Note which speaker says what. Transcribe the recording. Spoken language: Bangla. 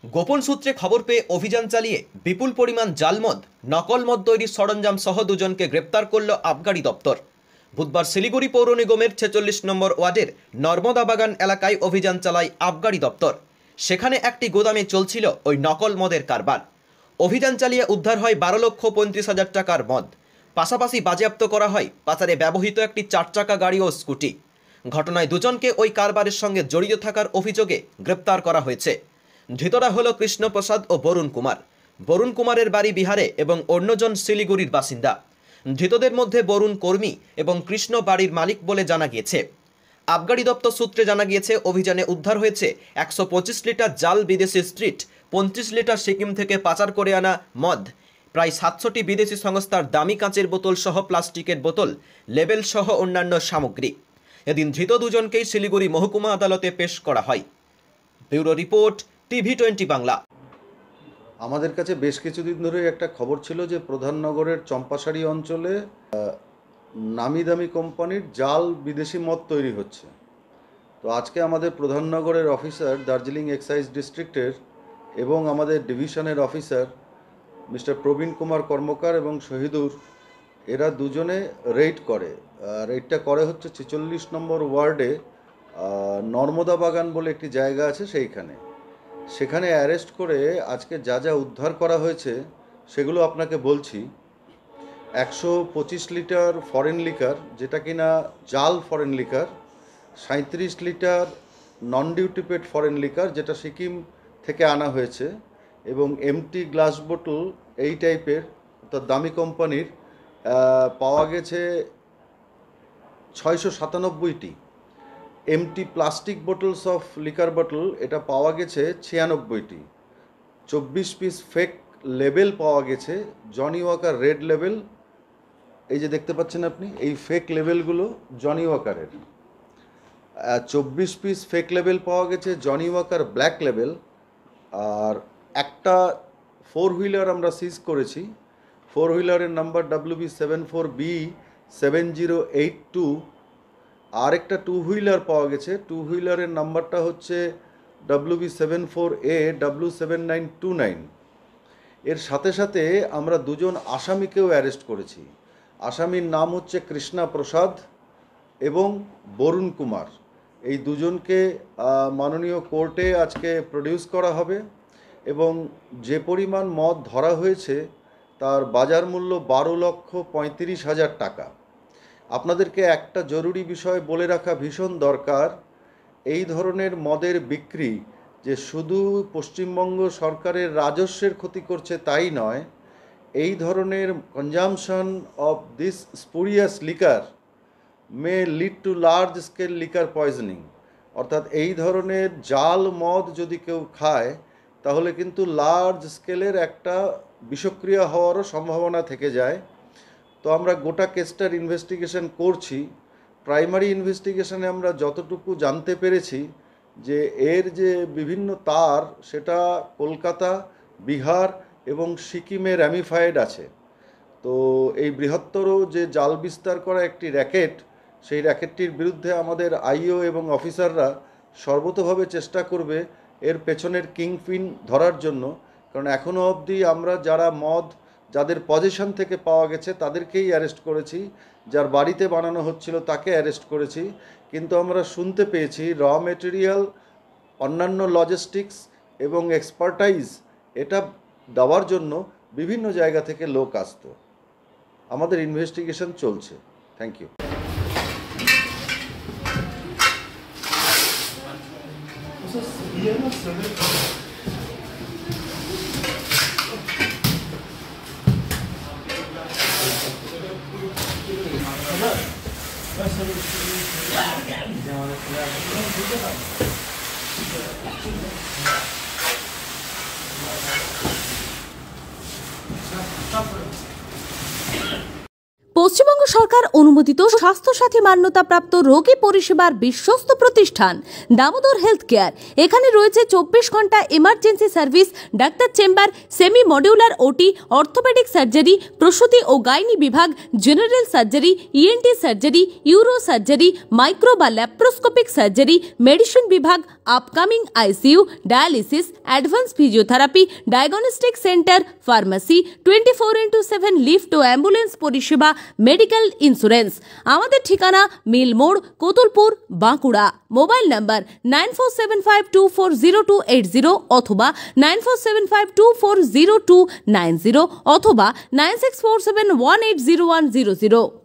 Speaker 1: গোপন সূত্রে খবর পেয়ে অভিযান চালিয়ে বিপুল পরিমাণ জালমদ, নকল মদ তৈরির সরঞ্জাম সহ দুজনকে গ্রেপ্তার করল আবগারি দপ্তর। বুধবার শিলিগুড়ি পৌর নিগমের 46 নম্বর ওয়ার্ডের নর্মদা বাগান এলাকায় অভিযান চালায় আবগারি দপ্তর। সেখানে একটি গোদামে চলছিল ওই নকল মদের কারবার। অভিযান চালিয়ে উদ্ধার হয় 12,35,000 টাকার মদ। পাশাপাশি বাজেয়াপ্ত করা হয় পাচারে ব্যবহৃত একটি 4 চাকা গাড়ি ও স্কুটি। ঘটনায় দুজনকে ওই কারবারের সঙ্গে জড়িত থাকার অভিযোগে গ্রেপ্তার করা হয়েছে। ধৃতরা হলো কৃষ্ণপ্রসাদ ও বরুণ কুমার। বরুণ কুমারের বাড়ি বিহারে এবং অন্যজন শিলিগুড়ির বাসিন্দা। ধৃতদের মধ্যে বরুণ কর্মী এবং কৃষ্ণ বাড়ির মালিক বলে জানা গিয়েছে। আবগারি দপ্তর সূত্রে জানা গিয়েছে, অভিযানে উদ্ধার হয়েছে 125 লিটার জাল বিদেশি স্ট্রিট, 25 লিটার সিকিম থেকে পাচার করে আনা মদ, প্রায় 700টি বিদেশি সংস্থার দামি কাঁচের বোতল সহ প্লাস্টিকের বোতল, লেবেল সহ অন্যান্য সামগ্রী। এদিন ধৃত দুজনকেই শিলিগুড়ি মহকুমা আদালতে পেশ করা হয়। Bureau report, TV20 Bangla.
Speaker 2: আমাদের কাছে বেশ কিছুদিন ধরে একটা খবর ছিল যে প্রধাননগরের চম্পাশাড়ি অঞ্চলে নামি দামি কোম্পানির জাল বিদেশি মদ তৈরি হচ্ছে। তো আজকে আমাদের প্রধাননগরের অফিসার, দার্জিলিং এক্সাইজ ডিস্ট্রিক্টের এবং আমাদের ডিভিশনের অফিসার মিস্টার প্রবীণ কুমার কর্মকার এবং শহীদুর, এরা দুজনে রেড করে। রেডটা করে হচ্ছে 46 নম্বর ওয়ার্ডে নর্মদা বাগান বলে একটি জায়গা আছে সেইখানে। সেখানে অ্যারেস্ট করে আজকে যা যা উদ্ধার করা হয়েছে সেগুলো আপনাকে বলছি। 125 লিটার ফরেন লিকার, যেটা কিনা জাল foreign liquor, 37 litre non duty paid foreign liquor, যেটা সিকিম থেকে আনা হয়েছে, এবং এমটি গ্লাস বোতল এই টাইপের অর্থাৎ দামি কোম্পানির পাওয়া গেছে 697টি। Empty plastic bottles of liquor বোতল এটা পাওয়া গেছে 96টি। 24 পিস ফেক লেবেল পাওয়া গেছে, জনি ওয়াকার রেড লেবেল। এই যে দেখতে পাচ্ছেন আপনি, এই ফেক লেবেলগুলো জনি ওয়াকারের। 24 পিস ফেক লেবেল পাওয়া গেছে, জনি ওয়াকার ব্ল্যাক লেবেল। আর একটা 4 হুইলার আমরা সিজ করেছি। 4 হুইলারের নাম্বার WB74B7082। আর একটা 2 হুইলার পাওয়া গেছে, 2 হুইলারের নাম্বারটা হচ্ছে WB74AW7929। এর সাথে সাথে আমরা দুজন আসামিকেও অ্যারেস্ট করেছি। আসামির নাম হচ্ছে কৃষ্ণা প্রসাদ এবং বরুণ কুমার। এই দুজনকে মাননীয় কোর্টে আজকে প্রডিউস করা হবে এবং যে পরিমাণ মদ ধরা হয়েছে তার বাজার মূল্য 12,35,000 টাকা। আপনাদেরকে একটা জরুরি বিষয় বলে রাখা ভীষণ দরকার। এই ধরনের মদের বিক্রি যে শুধু পশ্চিমবঙ্গ সরকারের রাজস্বের ক্ষতি করছে তাই নয়, এই ধরনের consumption of this spurious liquor may lead to large scale liquor poisoning. অর্থাৎ এই ধরনের জাল মদ যদি কেউ খায় তাহলে কিন্তু লার্জ স্কেলের একটা বিষক্রিয়া হওয়ারও সম্ভাবনা থেকে যায়। তো আমরা গোটা কেসটার ইনভেস্টিগেশন করছি। প্রাইমারি ইনভেস্টিগেশনে আমরা যতটুকু জানতে পেরেছি যে এর যে বিভিন্ন তার সেটা কলকাতা, বিহার এবং সিকিমে র্যামিফাইড আছে। তো এই বৃহত্তর যে জাল বিস্তার করা একটি র্যাকেট, সেই র্যাকেটটির বিরুদ্ধে আমাদের আইও এবং অফিসাররা সর্বতোভাবে চেষ্টা করবে এর পেছনের কিংপিন ধরার জন্য। কারণ এখনও অবধি আমরা যারা মদ যাদের পজিশন থেকে পাওয়া গেছে তাদেরকেই অ্যারেস্ট করেছি, যার বাড়িতে বানানো হচ্ছিল তাকে অ্যারেস্ট করেছি। কিন্তু আমরা শুনতে পেয়েছি র মেটেরিয়াল, অন্যান্য লজিস্টিক্স এবং এক্সপার্টাইজ এটা দেওয়ার জন্য বিভিন্ন জায়গা থেকে লোক আসতো। আমাদের ইনভেস্টিগেশন চলছে। Thank you.
Speaker 3: পশ্চিমবঙ্গ সরকার অনুমোদিত স্বাস্থ্যসাথী মান্যতাপ্রাপ্ত রোগী পরিষেবার বিশ্বস্ত প্রতিষ্ঠান দামোদর হেলথ কেয়ার। এখানে রয়েছে 24 ঘন্টা emergency service, doctor chamber, semi modular OT, orthopaedic surgery, প্রসূতি ও গাইনি বিভাগ, general surgery, ENT surgery, uro surgery, micro বা ল্যাপ্রোস্কোপিক সার্জারি, মেডিসিন বিভাগ, upcoming ICU, dialysis, advance physiotherapy, diagnostic centre, pharmacy, 24/7 lift ও অ্যাম্বুলেন্স পরিষেবা, মেডিকেল ইন্স্যুরেন্স। আমাদের ঠিকানা মিল মোড়, কোতুলপুর, বাঁকুড়া। মোবাইল নাম্বার 9475240280 অথবা 9475240290 অথবা 9647180100।